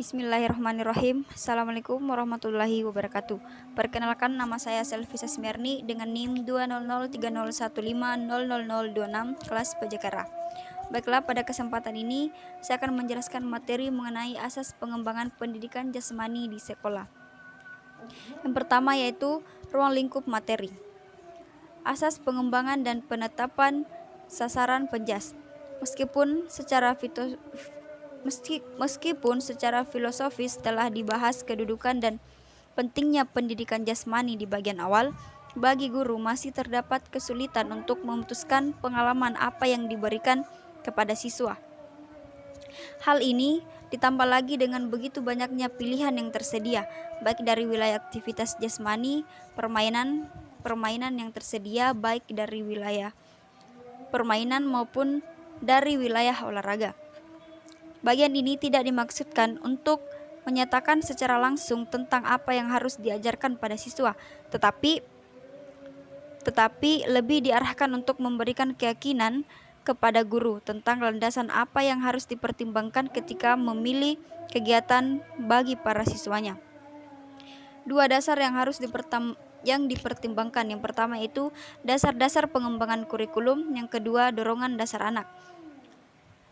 Bismillahirrahmanirrahim. Assalamualaikum warahmatullahi wabarakatuh. Perkenalkan, nama saya Selvisa Smiarni dengan NIM 2003015000026 kelas Pajakara. Baiklah, pada kesempatan ini saya akan menjelaskan materi mengenai asas pengembangan pendidikan jasmani di sekolah. Yang pertama yaitu ruang lingkup materi. Asas pengembangan dan penetapan sasaran penjas. Meskipun secara filosofis telah dibahas kedudukan dan pentingnya pendidikan jasmani di bagian awal, bagi guru masih terdapat kesulitan untuk memutuskan pengalaman apa yang diberikan kepada siswa. Hal ini ditambah lagi dengan begitu banyaknya pilihan yang tersedia, baik dari wilayah aktivitas jasmani, permainan yang tersedia baik dari wilayah permainan maupun dari wilayah olahraga. Bagian ini tidak dimaksudkan untuk menyatakan secara langsung tentang apa yang harus diajarkan pada siswa, tetapi lebih diarahkan untuk memberikan keyakinan kepada guru tentang landasan apa yang harus dipertimbangkan ketika memilih kegiatan bagi para siswanya. Dua dasar yang harus dipertimbangkan. Yang pertama itu dasar-dasar pengembangan kurikulum, yang kedua dorongan dasar anak.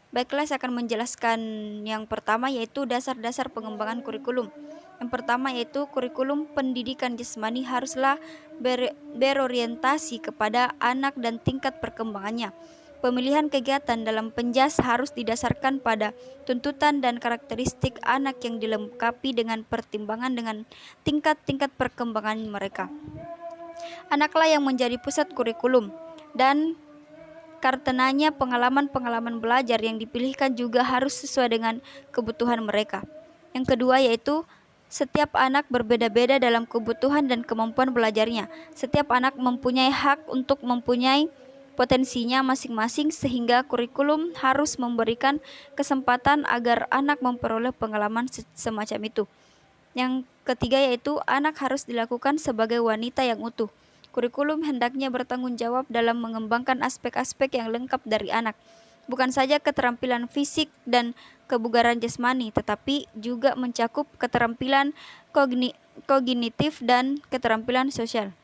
Baiklah, saya akan menjelaskan yang pertama yaitu dasar-dasar pengembangan kurikulum. Yang pertama yaitu kurikulum pendidikan jasmani haruslah berorientasi kepada anak dan tingkat perkembangannya. Pemilihan kegiatan dalam penjas harus didasarkan pada tuntutan dan karakteristik anak yang dilengkapi dengan pertimbangan dengan tingkat-tingkat perkembangan mereka. Anaklah yang menjadi pusat kurikulum, dan karenanya pengalaman-pengalaman belajar yang dipilihkan juga harus sesuai dengan kebutuhan mereka. Yang kedua yaitu setiap anak berbeda-beda dalam kebutuhan dan kemampuan belajarnya. Setiap anak mempunyai hak untuk mempunyai potensinya masing-masing, sehingga kurikulum harus memberikan kesempatan agar anak memperoleh pengalaman semacam itu. Yang ketiga yaitu anak harus dilakukan sebagai wanita yang utuh. Kurikulum hendaknya bertanggung jawab dalam mengembangkan aspek-aspek yang lengkap dari anak, bukan saja keterampilan fisik dan kebugaran jasmani, tetapi juga mencakup keterampilan kognitif dan keterampilan sosial.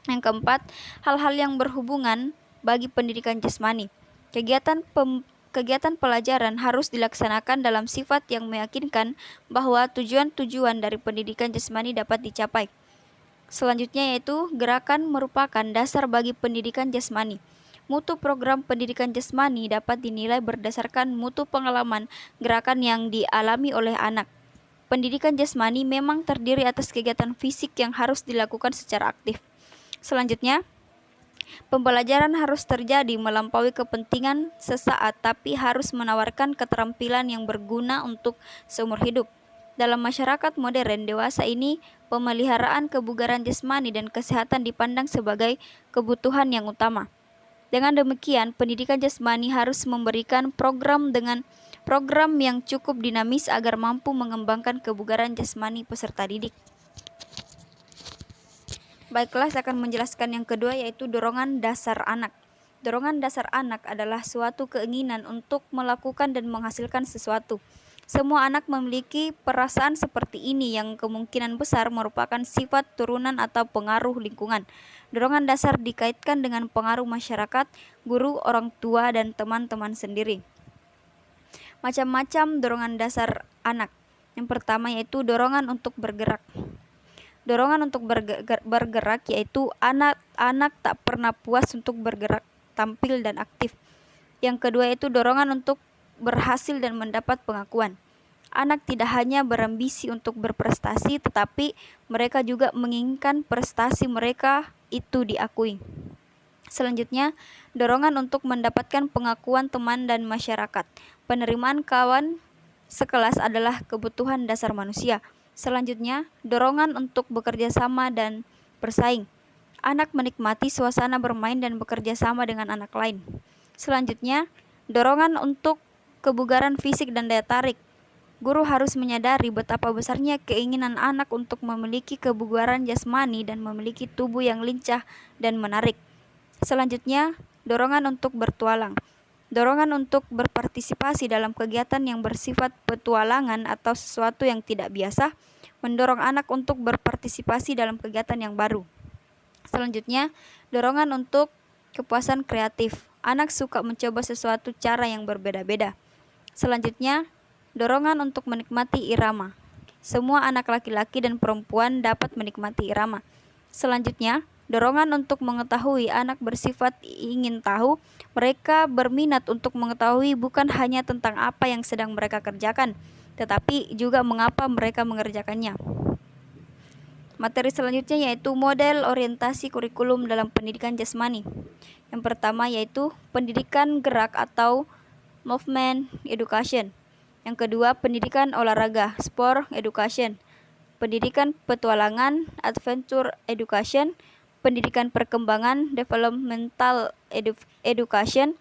Yang keempat, hal-hal yang berhubungan bagi pendidikan jasmani. Kegiatan pelajaran harus dilaksanakan dalam sifat yang meyakinkan bahwa tujuan-tujuan dari pendidikan jasmani dapat dicapai. Selanjutnya yaitu gerakan merupakan dasar bagi pendidikan jasmani. Mutu program pendidikan jasmani dapat dinilai berdasarkan mutu pengalaman gerakan yang dialami oleh anak. Pendidikan jasmani memang terdiri atas kegiatan fisik yang harus dilakukan secara aktif. Selanjutnya, pembelajaran harus terjadi melampaui kepentingan sesaat, tapi harus menawarkan keterampilan yang berguna untuk seumur hidup. Dalam masyarakat modern dewasa ini, pemeliharaan kebugaran jasmani dan kesehatan dipandang sebagai kebutuhan yang utama. Dengan demikian, pendidikan jasmani harus memberikan program yang cukup dinamis agar mampu mengembangkan kebugaran jasmani peserta didik. Baiklah, saya akan menjelaskan yang kedua yaitu dorongan dasar anak. Dorongan dasar anak adalah suatu keinginan untuk melakukan dan menghasilkan sesuatu. Semua anak memiliki perasaan seperti ini yang kemungkinan besar merupakan sifat turunan atau pengaruh lingkungan. Dorongan dasar dikaitkan dengan pengaruh masyarakat, guru, orang tua, dan teman-teman sendiri. Macam-macam dorongan dasar anak. Yang pertama yaitu dorongan untuk bergerak. Dorongan untuk bergerak yaitu anak tak pernah puas untuk bergerak, tampil, dan aktif. Yang kedua yaitu dorongan untuk berhasil dan mendapat pengakuan. Anak tidak hanya berambisi untuk berprestasi, tetapi mereka juga menginginkan prestasi mereka itu diakui. Selanjutnya, dorongan untuk mendapatkan pengakuan teman dan masyarakat. Penerimaan kawan sekelas adalah kebutuhan dasar manusia. Selanjutnya, dorongan untuk bekerja sama dan bersaing. Anak menikmati suasana bermain dan bekerja sama dengan anak lain. Selanjutnya, dorongan untuk kebugaran fisik dan daya tarik. Guru harus menyadari betapa besarnya keinginan anak untuk memiliki kebugaran jasmani dan memiliki tubuh yang lincah dan menarik. Selanjutnya, dorongan untuk bertualang. Dorongan untuk berpartisipasi dalam kegiatan yang bersifat petualangan atau sesuatu yang tidak biasa mendorong anak untuk berpartisipasi dalam kegiatan yang baru. Selanjutnya, dorongan untuk kepuasan kreatif. Anak suka mencoba sesuatu cara yang berbeda-beda. Selanjutnya, dorongan untuk menikmati irama. Semua anak laki-laki dan perempuan dapat menikmati irama. Selanjutnya, dorongan untuk mengetahui. Anak bersifat ingin tahu. Mereka berminat untuk mengetahui bukan hanya tentang apa yang sedang mereka kerjakan, tetapi juga mengapa mereka mengerjakannya. Materi selanjutnya yaitu model orientasi kurikulum dalam pendidikan jasmani. Yang pertama yaitu pendidikan gerak atau movement education. Yang kedua, pendidikan olahraga, sport education. Pendidikan petualangan, adventure education. Pendidikan perkembangan, developmental education.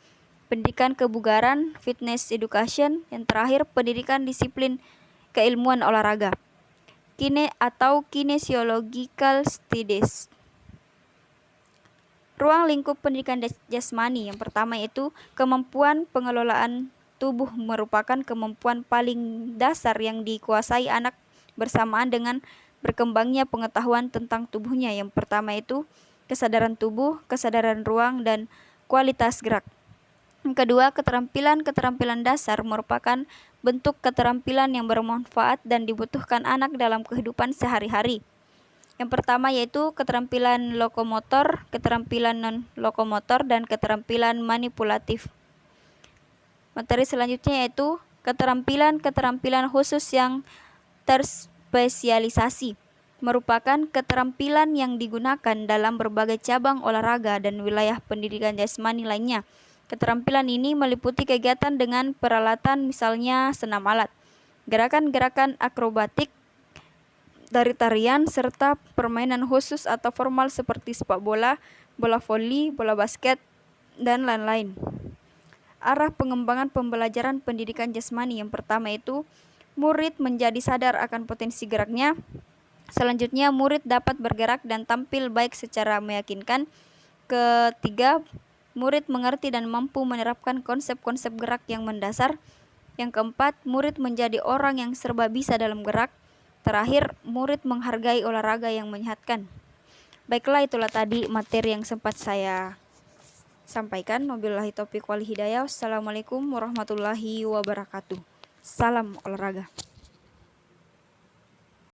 Pendidikan kebugaran, fitness education. Yang terakhir, pendidikan disiplin keilmuan olahraga, kinesiological studies. Ruang lingkup pendidikan jasmani. Yang pertama yaitu kemampuan pengelolaan tubuh merupakan kemampuan paling dasar yang dikuasai anak bersamaan dengan berkembangnya pengetahuan tentang tubuhnya. Yang pertama itu kesadaran tubuh, kesadaran ruang, dan kualitas gerak. Yang kedua, keterampilan dasar merupakan bentuk keterampilan yang bermanfaat dan dibutuhkan anak dalam kehidupan sehari-hari. Yang pertama yaitu keterampilan lokomotor, keterampilan non-lokomotor, dan keterampilan manipulatif. Materi selanjutnya yaitu keterampilan khusus yang terspesialisasi. Merupakan keterampilan yang digunakan dalam berbagai cabang olahraga dan wilayah pendidikan jasmani lainnya. Keterampilan ini meliputi kegiatan dengan peralatan misalnya senam alat, gerakan-gerakan akrobatik, tarian, serta permainan khusus atau formal seperti sepak bola, bola voli, bola basket, dan lain-lain. Arah pengembangan pembelajaran pendidikan jasmani. Yang pertama itu murid menjadi sadar akan potensi geraknya. Selanjutnya, murid dapat bergerak dan tampil baik secara meyakinkan. Ketiga, murid mengerti dan mampu menerapkan konsep-konsep gerak yang mendasar. Yang keempat, murid menjadi orang yang serba bisa dalam gerak. Terakhir, murid menghargai olahraga yang menyehatkan. Baiklah, itulah tadi materi yang sempat saya sampaikan. Wabillahi taufiq wal hidayah. Wassalamualaikum warahmatullahi wabarakatuh. Salam olahraga.